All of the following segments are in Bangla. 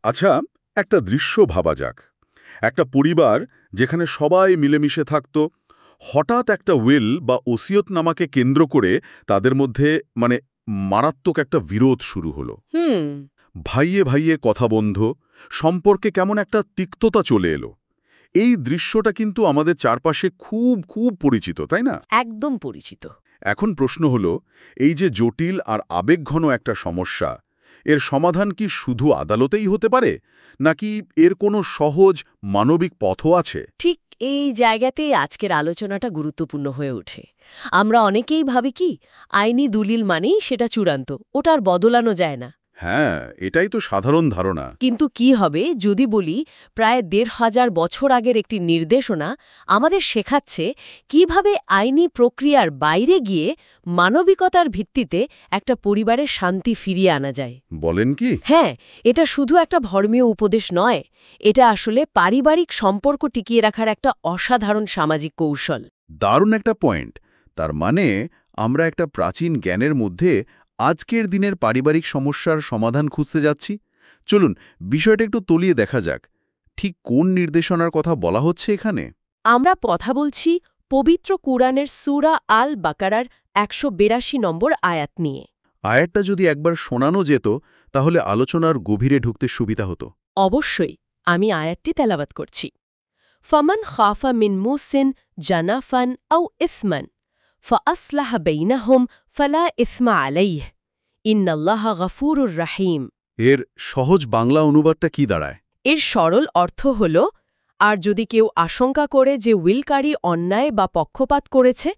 আচ্ছা, একটা দৃশ্য ভাবা যাক। একটা পরিবার যেখানে সবাই মিলেমিশে থাকত, হঠাৎ একটা উইল বা ওসিয়তনামাকে কেন্দ্র করে তাদের মধ্যে মানে মারাত্মক একটা বিরোধ শুরু হলো। হুম। ভাইয়ে ভাইয়ে কথা বন্ধ, সম্পর্কে কেমন একটা তিক্ততা চলে এলো। এই দৃশ্যটা কিন্তু আমাদের চারপাশে খুব খুব পরিচিত, তাই না? একদম পরিচিত। এখন প্রশ্ন হলো, এই যে জটিল আর আবেগঘন একটা সমস্যা, এর সমাধান কি শুধু আদালতেই হতে পারে, নাকি এর কোনো সহজ মানবিক পথও আছে? ঠিক এই জায়গাতেই আজকের আলোচনাটা গুরুত্বপূর্ণ হয়ে ওঠে। আমরা অনেকেই ভাবি কি আইনি দলিল মানেই সেটা চূড়ান্ত, ওটা আর বদলানো যায় না। হ্যাঁ, এটাই তো সাধারণ ধারণা। কিন্তু কি হবে যদি বলি প্রায় ১৫০০ বছর আগের একটি নির্দেশনা আমাদের শেখাচ্ছে কিভাবে আইনি প্রক্রিয়ার বাইরে গিয়ে মানবিকতার ভিত্তিতে একটা পরিবারের শান্তি ফিরিয়ে আনা যায়। বলেন কি? হ্যাঁ, এটা শুধু একটা ধর্মীয় উপদেশ নয়, এটা আসলে পারিবারিক সম্পর্ক টিকিয়ে রাখার একটা অসাধারণ সামাজিক কৌশল। দারুণ একটা পয়েন্ট। তার মানে আমরা একটা প্রাচীন জ্ঞানের মধ্যে আজকের দিনের পারিবারিক সমস্যার সমাধান খুঁজতে যাচ্ছি। চলুন বিষয়টা একটু তলিয়ে দেখা যাক। ঠিক কোন নির্দেশনার কথা বলা হচ্ছে এখানে? আমরা কথা বলছি পবিত্র কুরআনের সূরা আল বাকারার ১৮২ নম্বর আয়াত নিয়ে। আয়াতটা যদি একবার শোনানো যেত, তাহলে আলোচনার গভীরে ঢুকতে সুবিধা হতো। অবশ্যই, আমি আয়াতটি তেলাওয়াত করছি। ফামান খাফা মিন মুসিন জানাফান আও ইসমান ফাআসলাহা বাইনাহুম ফালা ইসমা আলাইহ ইন্নাল্লাহা গফুরুর রাহিম। এর সহজ বাংলা অনুবাদটা কি দাঁড়ায়? এর সরল অর্থ হল, আর যদি কেউ আশঙ্কা করে যে উইলকারী অন্যায় বা পক্ষপাত করেছে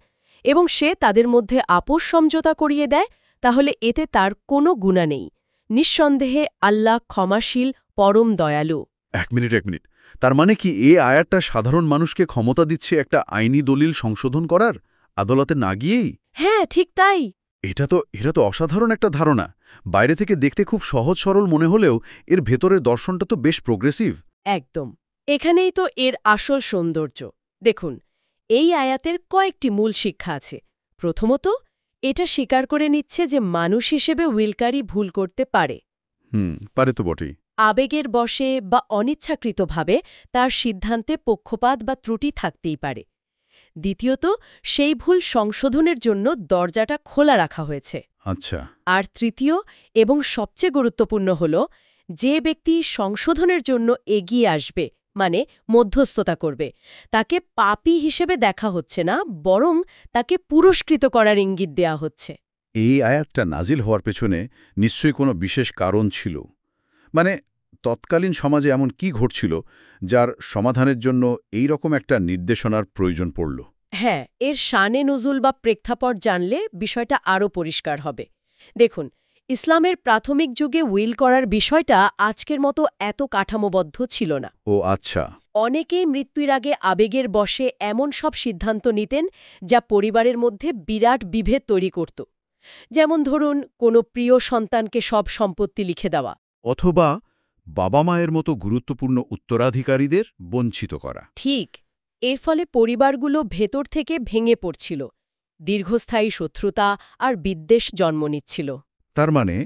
এবং সে তাদের মধ্যে আপোষ সমঝোতা করিয়ে দেয়, তাহলে এতে তার কোনো গুনাহ নেই। নিঃসন্দেহে আল্লাহ ক্ষমাশীল, পরম দয়ালু। এক মিনিট। তার মানে কি এই আয়াতটা সাধারণ মানুষকে ক্ষমতা দিচ্ছে একটা আইনি দলিল সংশোধন করার, আদালতে না গিয়েই? হ্যাঁ, ঠিক তাই। এটা তো অসাধারণ একটা ধারণা। বাইরে থেকে দেখতে খুব সহজ সরল মনে হলেও এর ভেতরের দর্শনটা তো বেশ প্রোগ্রেসিভ। একদম। এখানেই তো এর আসল সৌন্দর্য। দেখুন, এই আয়াতের কয়েকটি মূল শিক্ষা আছে। প্রথমত, এটা স্বীকার করে নিচ্ছে যে মানুষ হিসেবে উইলকারী ভুল করতে পারে। পারে তো বটেই। আবেগের বশে বা অনিচ্ছাকৃতভাবে তার সিদ্ধান্তে পক্ষপাত বা ত্রুটি থাকতেই পারে। দ্বিতীয়ত, সেই ভুল সংশোধনের জন্য দরজাটা খোলা রাখা হয়েছে। আচ্ছা। আর তৃতীয় এবং সবচেয়ে গুরুত্বপূর্ণ হল, যে ব্যক্তি সংশোধনের জন্য এগিয়ে আসবে, মানে মধ্যস্থতা করবে, তাকে পাপী হিসেবে দেখা হচ্ছে না, বরং তাকে পুরস্কৃত করার ইঙ্গিত দেয়া হচ্ছে। এই আয়াতটা নাজিল হওয়ার পেছনে নিশ্চয়ই কোনো বিশেষ কারণ ছিল। মানে তৎকালীন সমাজে এমন কি ঘটছিল যার সমাধানের জন্য এই রকম একটা নির্দেশনার প্রয়োজন পড়ল? হ্যাঁ, এর শানে নজুল বা প্রেক্ষাপট জানলে বিষয়টা আরও পরিষ্কার হবে। দেখুন, ইসলামের প্রাথমিক যুগে উইল করার বিষয়টা আজকের মতো এত কাঠামোবদ্ধ ছিল না। ও আচ্ছা। অনেকেই মৃত্যুর আগে আবেগের বশে এমন সব সিদ্ধান্ত নিতেন যা পরিবারের মধ্যে বিরাট বিভেদ তৈরি করত। যেমন ধরুন, কোনো প্রিয় সন্তানকে সব সম্পত্তি লিখে দেওয়া। অথবা বাবা মায়ের মতো গুরুত্বপূর্ণ উত্তরাধিকারীদের বঞ্চিত করা। ঠিক। এর ফলে পরিবারগুলো ভেতর থেকে ভেঙে পড়ছিল, দীর্ঘস্থায়ী শত্রুতা আর বিদ্বেষ জন্ম নিচ্ছিল। তার মানে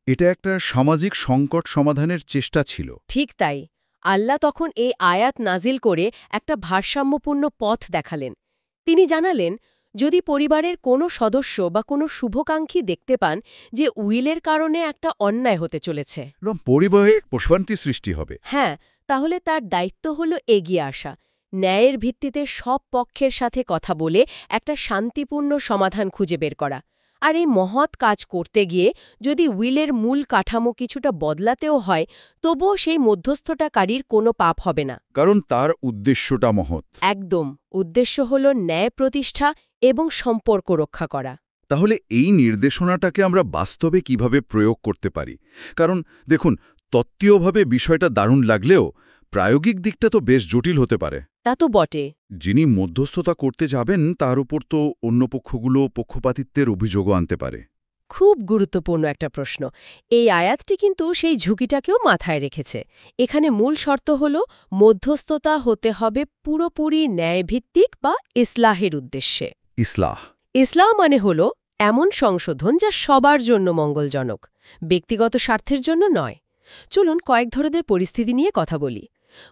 এটা একটা সামাজিক সংকট সমাধানের চেষ্টা ছিল। ঠিক তাই। আল্লাহ তখন এই আয়াত নাজিল করে একটা ভারসাম্যপূর্ণ পথ দেখালেন। তিনি জানালেন, যদি পরিবারের কোনো সদস্য বা কোনো শুভকাঙ্ক্ষী দেখতে পান যে উইলের কারণে একটা অন্যায় হতে চলেছে, পরিবারে প্রশান্তি সৃষ্টি হবে। হ্যাঁ, তাহলে তার দায়িত্ব হল এগিয়ে আসা, ন্যায়ের ভিত্তিতে সব পক্ষের সাথে কথা বলে একটা শান্তিপূর্ণ সমাধান খুঁজে বের করা। আর এই মহৎ কাজ করতে গিয়ে যদি উইলের মূল কাঠামো কিছুটা বদলাতেও হয়, তবুও সেই মধ্যস্থতাকারীর কোনো পাপ হবে না। কারণ তার উদ্দেশ্যটা মহৎ। একদম। উদ্দেশ্য হল ন্যায় প্রতিষ্ঠা এবং সম্পর্ক রক্ষা করা। তাহলে এই নির্দেশনাটাকে আমরা বাস্তবে কিভাবে প্রয়োগ করতে পারি? কারণ দেখুন, তত্ত্বীয়ভাবে বিষয়টা দারুণ লাগলেও প্রায়োগিক দিকটা তো বেশ জটিল হতে পারে। তা তো বটে। যিনি মধ্যস্থতা করতে যাবেন তার উপর তো অন্য পক্ষগুলো পক্ষপাতিত্বের অভিযোগও আনতে পারে। খুব গুরুত্বপূর্ণ একটা প্রশ্ন। এই আয়াতটি কিন্তু সেই ঝুঁকিটাকেও মাথায় রেখেছে। এখানে মূল শর্ত হল মধ্যস্থতা হতে হবে পুরোপুরি ন্যায়ভিত্তিক বা ইসলাহের উদ্দেশ্যে। ইসলাহ। ইসলাহ মানে হল এমন সংশোধন যা সবার জন্য মঙ্গলজনক, ব্যক্তিগত স্বার্থের জন্য নয়। চলুন কয়েক ধরনের পরিস্থিতি নিয়ে কথা বলি।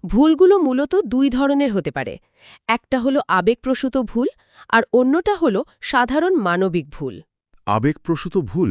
ভুলগুলো মূলত দুই ধরনের হতে পারে। একটা হলো আবেগপ্রসূত ভুল, আর অন্যটা হলো সাধারণ মানবিক ভুল। আবেগপ্রসূত ভুল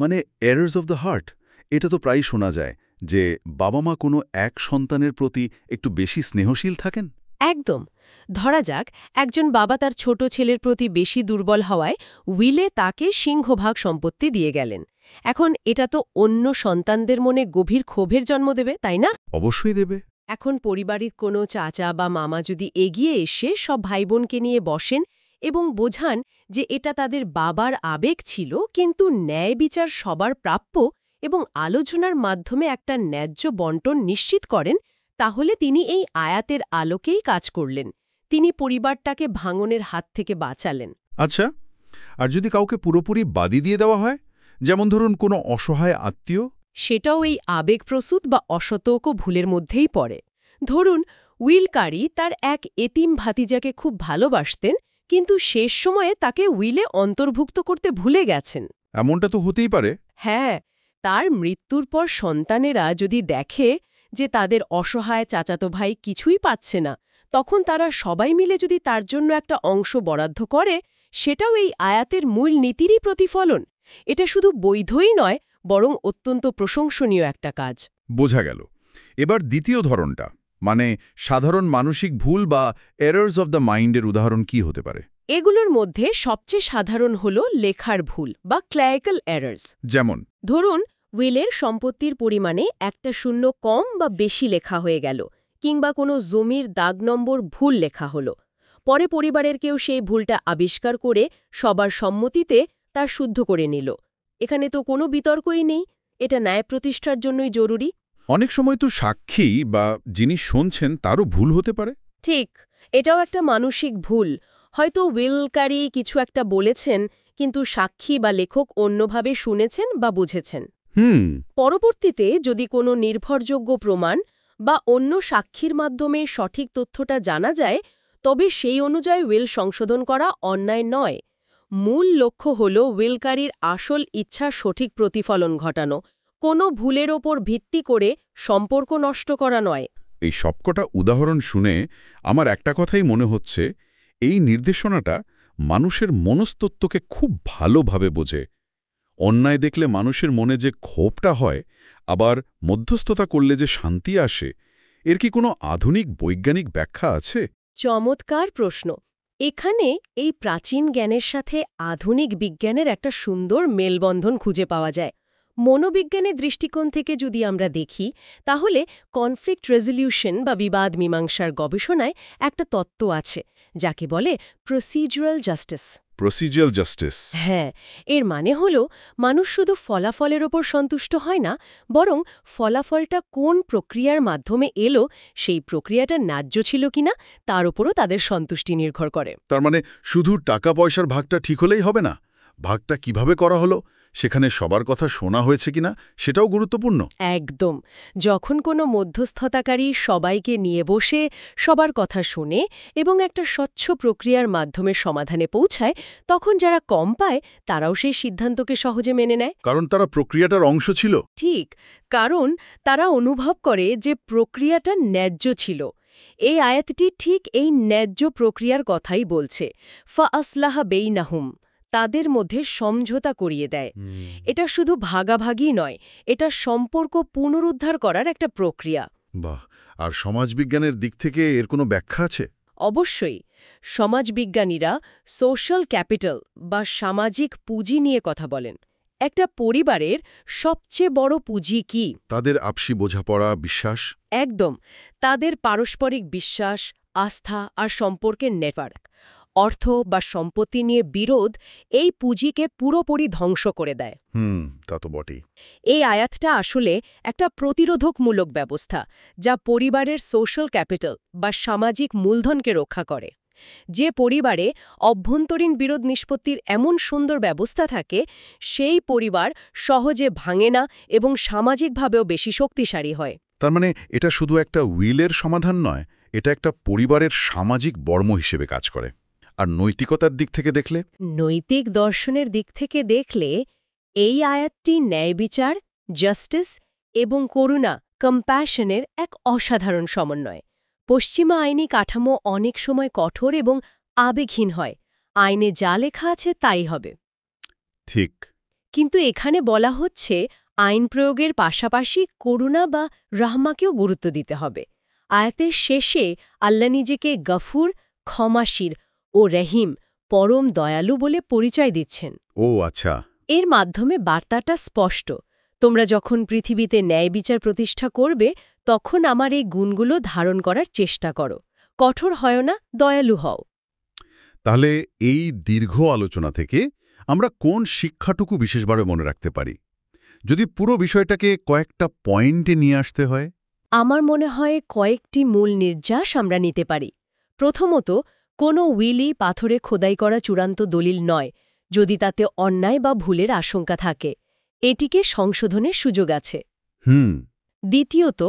মানে এরার্স অফ দ্য হার্ট, এটা তো প্রায়ই শোনা যায় যে বাবা মা কোনো এক সন্তানের প্রতি একটু বেশি স্নেহশীল থাকেন। একদম। ধরা যাক একজন বাবা তার ছোট ছেলের প্রতি বেশি দুর্বল হওয়ায় উইলে তাকে সিংহভাগ সম্পত্তি দিয়ে গেলেন। এখন এটা তো অন্য সন্তানদের মনে গভীর ক্ষোভের জন্ম দেবে, তাই না? অবশ্যই দেবে। এখন পরিবারের কোনো চাচা বা মামা যদি এগিয়ে এসে সব ভাইবোনকে নিয়ে বসেন এবং বোঝান যে এটা তাদের বাবার আবেগ ছিল, কিন্তু ন্যায় বিচার সবার প্রাপ্য, এবং আলোচনার মাধ্যমে একটা ন্যায্য বন্টন নিশ্চিত করেন, তাহলে তিনি এই আয়াতের আলোকেই কাজ করলেন। তিনি পরিবারটাকে ভাঙনের হাত থেকে বাঁচালেন। আচ্ছা, আর যদি কাউকে পুরোপুরি বাদি দিয়ে দেওয়া হয়, যেমন ধরুন কোনো অসহায় আত্মীয়? সেটাও এই আবেগপ্রসূত বা অসতর্ক ভুলের মধ্যেই পড়ে। ধরুন উইল কারি তার এক এতিম ভাতিজাকে খুব ভালোবাসতেন, কিন্তু শেষ সময়ে তাকে উইলে অন্তর্ভুক্ত করতে ভুলে গেছেন। এমনটা তো হতেই পারে। হ্যাঁ, তার মৃত্যুর পর সন্তানেরা যদি দেখে যে তাদের অসহায় চাচাতো ভাই কিছুই পাচ্ছে না, তখন তারা সবাই মিলে যদি তার জন্য একটা অংশ বরাদ্দ করে, সেটাও এই আয়াতের মূল নীতিরই প্রতিফলন। এটা শুধু বৈধই নয়, বরং অত্যন্ত প্রশংসনীয় একটা কাজ। বোঝা গেল। এবার দ্বিতীয় ধরনটা, মানে সাধারণ মানসিক ভুল বা এরার্স অফ দ্য মাইন্ডের উদাহরণ কি হতে পারে? এগুলোর মধ্যে সবচেয়ে সাধারণ হল লেখার ভুল বা ক্লারিক্যাল এরার্স। যেমন ধরুন উইলের সম্পত্তির পরিমাণে একটা শূন্য কম বা বেশি লেখা হয়ে গেল, কিংবা কোনো জমির দাগ নম্বর ভুল লেখা হলো। পরে পরিবারের কেউ সেই ভুলটা আবিষ্কার করে সবার সম্মতিতে তা শুদ্ধ করে নিল। এখানে তো কোনো বিতর্কই নেই, এটা ন্যায় প্রতিষ্ঠার জন্যই জরুরি। অনেক সময় তো সাক্ষী বা যিনি শুনছেন তারও ভুল হতে পারে। ঠিক, এটাও একটা মানসিক ভুল। হয়তো উইলকারী কিছু একটা বলেছেন, কিন্তু সাক্ষী বা লেখক অন্যভাবে শুনেছেন বা বুঝেছেন। পরবর্তীতে যদি কোনো নির্ভরযোগ্য প্রমাণ বা অন্য সাক্ষীর মাধ্যমে সঠিক তথ্যটা জানা যায়, তবে সেই অনুযায়ী উইল সংশোধন করা অন্যায় নয়। মূল লক্ষ্য হল উইলকারীর আসল ইচ্ছার সঠিক প্রতিফলন ঘটানো, কোনো ভুলের ওপর ভিত্তি করে সম্পর্ক নষ্ট করা নয়। এই সবকটা উদাহরণ শুনে আমার একটা কথাই মনে হচ্ছে, এই নির্দেশনাটা মানুষের মনস্তত্ত্বকে খুব ভালোভাবে বোঝে। অন্যায় দেখলে মানুষের মনে যে ক্ষোভটা হয়, আবার মধ্যস্থতা করলে যে শান্তি আসে, এর কি কোনো আধুনিক বৈজ্ঞানিক ব্যাখ্যা আছে? চমৎকার প্রশ্ন। এখানে এই প্রাচীন জ্ঞানের সাথে আধুনিক বিজ্ঞানের একটা সুন্দর মেলবন্ধন খুঁজে পাওয়া যায়। মনোবিজ্ঞানের দৃষ্টিকোণ থেকে যদি আমরা দেখি, তাহলে কনফ্লিক্ট রেজলিউশন বা বিবাদ মীমাংসার গবেষণায় একটা তত্ত্ব আছে, যাকে বলে প্রসিডিউরাল জাস্টিস। Procedural justice? হ্যাঁ, এর মানে হল মানুষ শুধু ফলাফলের ওপর সন্তুষ্ট হয় না, বরং ফলাফলটা কোন প্রক্রিয়ার মাধ্যমে এলো, সেই প্রক্রিয়াটা ন্যায্য ছিল কিনা তার উপরও তাদের সন্তুষ্টি নির্ভর করে। তার মানে শুধু টাকা পয়সার ভাগটা ঠিক হলেই হবে না, ভাগটা কিভাবে করা হলো, সেখানে সবার কথা শোনা হয়েছে কিনা সেটাও গুরুত্বপূর্ণ। একদম। যখন কোনো মধ্যস্থতাকারী সবাইকে নিয়ে বসে সবার কথা শুনে এবং একটা স্বচ্ছ প্রক্রিয়ার মাধ্যমে সমাধানে পৌঁছায়, তখন যারা কম পায় তারাও সেই সিদ্ধান্তকে সহজে মেনে নেয়। কারণ তারা প্রক্রিয়াটার অংশ ছিল। ঠিক, কারণ তারা অনুভব করে যে প্রক্রিয়াটা ন্যায্য ছিল। এই আয়াতটি ঠিক এই ন্যায্য প্রক্রিয়ার কথাই বলছে। ফা আসলাহা বেইনাহুম, তাদের মধ্যে সমঝোতা করিয়ে দেয়। এটা শুধু ভাগাভাগি নয়, এটা সম্পর্ক পুনরুদ্ধার করার একটা প্রক্রিয়া। বাহ! আর সমাজবিজ্ঞানের দিক থেকে এর কোনো ব্যাখ্যা আছে? অবশ্যই। সমাজবিজ্ঞানীরা সোশ্যাল ক্যাপিটাল বা সামাজিক পুঁজি নিয়ে কথা বলেন। একটা পরিবারের সবচেয়ে বড় পুঁজি কি? তাদের আপসি বোঝাপড়া, বিশ্বাস। একদম, তাদের পারস্পরিক বিশ্বাস, আস্থা আর সম্পর্কের নেটওয়ার্ক। অর্থ বা সম্পত্তি নিয়ে বিরোধ এই পুঁজিকে পুরোপুরি ধ্বংস করে দেয়। তা তো বটেই। এই আয়াতটা আসলে একটা প্রতিরোধকমূলক ব্যবস্থা, যা পরিবারের সোশ্যাল ক্যাপিটাল বা সামাজিক মূলধনকে রক্ষা করে। যে পরিবারে অভ্যন্তরীণ বিরোধ নিষ্পত্তির এমন সুন্দর ব্যবস্থা থাকে, সেই পরিবার সহজে ভাঙে না এবং সামাজিকভাবেও বেশি শক্তিশালী হয়। তার মানে এটা শুধু একটা উইলের সমাধান নয়, এটা একটা পরিবারের সামাজিক বর্ম হিসেবে কাজ করে। আর নৈতিকতার দিক থেকে দেখলে? নৈতিক দর্শনের দিক থেকে দেখলে এই আয়াতটি ন্যায় বিচার, জাস্টিস এবং করুণা কম্প্যাশনের এক অসাধারণ সমন্বয়। পশ্চিমা আইনি কাঠামো অনেক সময় কঠোর এবং আবেগহীন হয়, আইনে যা লেখা আছে তাই হবে। ঠিক। কিন্তু এখানে বলা হচ্ছে আইন প্রয়োগের পাশাপাশি করুণা বা রাহমাকেও গুরুত্ব দিতে হবে। আয়াতের শেষে আল্লাহ নিজেকে গফুর, ক্ষমাশীল ও রহিম, পরম দয়ালু বলে পরিচয় দিচ্ছেন। ও আচ্ছা। এর মাধ্যমে বার্তাটা স্পষ্ট, তোমরা যখন পৃথিবীতে ন্যায় বিচার প্রতিষ্ঠা করবে তখন আমার এই গুণগুলো ধারণ করার চেষ্টা করো, কঠোর হয় না, দয়ালু হও। তাহলে এই দীর্ঘ আলোচনা থেকে আমরা কোন শিক্ষাটুকু বিশেষভাবে মনে রাখতে পারি, যদি পুরো বিষয়টাকে কয়েকটা পয়েন্টে নিয়ে আসতে হয়? আমার মনে হয় কয়েকটি মূল নির্যাস আমরা নিতে পারি। প্রথমত, কোনো উইলি পাথরে খোদাই করা চূড়ান্ত দলিল নয়, যদি তাতে অন্যায় বা ভুলের আশঙ্কা থাকে। এটিকে সংশোধনের সুযোগ আছে। হুম। দ্বিতীয়ত,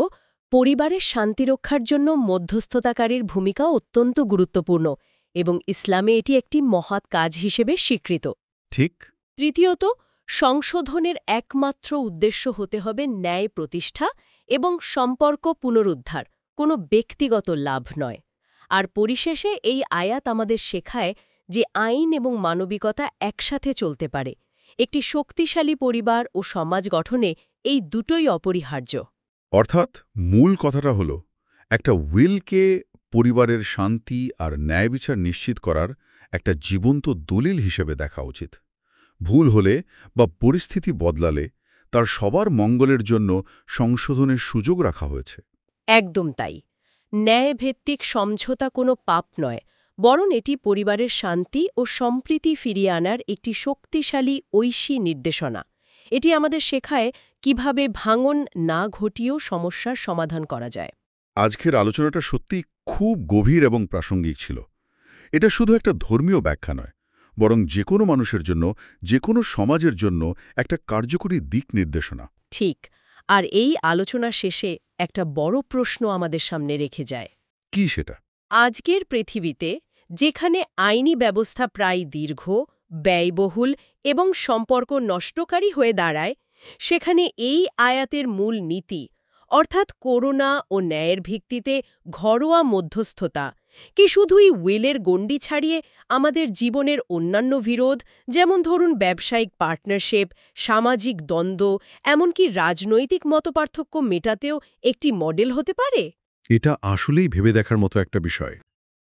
পরিবারের শান্তি রক্ষার জন্য মধ্যস্থতাকারীর ভূমিকা অত্যন্ত গুরুত্বপূর্ণ এবং ইসলামে এটি একটি মহৎ কাজ হিসেবে স্বীকৃত। ঠিক। তৃতীয়ত, সংশোধনের একমাত্র উদ্দেশ্য হতে হবে ন্যায় প্রতিষ্ঠা এবং সম্পর্ক পুনরুদ্ধার, কোনো ব্যক্তিগত লাভ নয়। আর পরিশেষে এই আয়াত আমাদের শেখায় যে আইন এবং মানবিকতা একসাথে চলতে পারে। একটি শক্তিশালী পরিবার ও সমাজ গঠনে এই দুটোই অপরিহার্য। অর্থাৎ মূল কথাটা হলো, একটা উইলকে পরিবারের শান্তি আর ন্যায় বিচার নিশ্চিত করার একটা জীবন্ত দলিল হিসেবে দেখা উচিত। ভুল হলে বা পরিস্থিতি বদলালে তার সবার মঙ্গলের জন্য সংশোধনের সুযোগ রাখা হয়েছে। একদম তাই। ন্যায়ভিত্তিক সমঝোতা কোনো পাপ নয়, বরং এটি পরিবারের শান্তি ও সম্প্রীতি ফিরিয়ে আনার একটি শক্তিশালী ঐশী নির্দেশনা। এটি আমাদের শেখায় কিভাবে ভাঙন না ঘটিয়েও সমস্যার সমাধান করা যায়। আজকের আলোচনাটা সত্যিই খুব গভীর এবং প্রাসঙ্গিক ছিল। এটা শুধু একটা ধর্মীয় ব্যাখ্যা নয়, বরং যে কোনো মানুষের জন্য, যে কোনো সমাজের জন্য একটা কার্যকরী দিক নির্দেশনা। ঠিক। আর এই আলোচনা শেষে একটা বড় প্রশ্ন আমাদের সামনে রেখে যায়। কি সেটা? আজকের পৃথিবীতে যেখানে আইনি ব্যবস্থা প্রায় দীর্ঘ, ব্যয়বহুল এবং সম্পর্ক নষ্টকারী হয়ে দাঁড়ায়, সেখানে এই আয়াতের মূল নীতি, অর্থাৎ করুণা ও ন্যায়ের ভিত্তিতে ঘরোয়া মধ্যস্থতা, কি শুধুই উইলের গণ্ডি ছাড়িয়ে আমাদের জীবনের অন্যান্য বিরোধ, যেমন ধরুন ব্যবসায়িক পার্টনারশিপ, সামাজিক দ্বন্দ্ব, এমনকি রাজনৈতিক মতপার্থক্য মেটাতেও একটি মডেল হতে পারে? এটা আসলেই ভেবে দেখার মতো একটা বিষয়।